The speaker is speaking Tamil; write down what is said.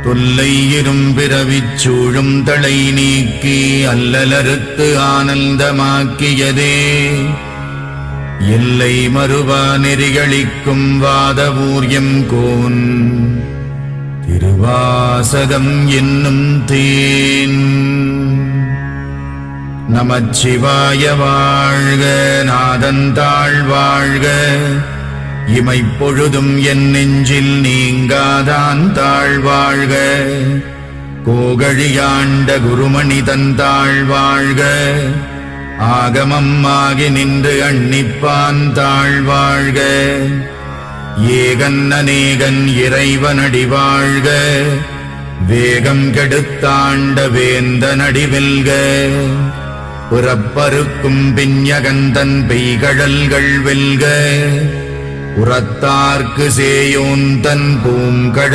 தொல்லை இரும்பிறவிச் சூழும் தளை நீக்கி அல்லலறுத்து ஆனந்தமாக்கியதே எல்லை மறுவா நெறிகளிக்கும் வாதவூர்யம் கோன் திருவாசகம் என்னும் தேன். நமச்சிவாய வாழ்க, நாதந்தாள் வாழ்க, இமைப்பொழுதும் என் நெஞ்சில் நீங்காதான் தாழ்வாழ்க. கோகழியாண்ட குருமணி தந்தாள் வாழ்க, ஆகமம் ஆகி நின்று அன்னிப்பான் தாழ்வாழ்க. ஏகன் அநேகன் இறைவனடி வாழ்க, வேகம் கெடுத்தாண்ட வேந்தனடி வெல்க. புறப்பருக்கும் பிஞகந்தன் பெய்கழல்கள் வெல்க, உரத்தார்க்கு சேயோன் தன் பூங்கடல்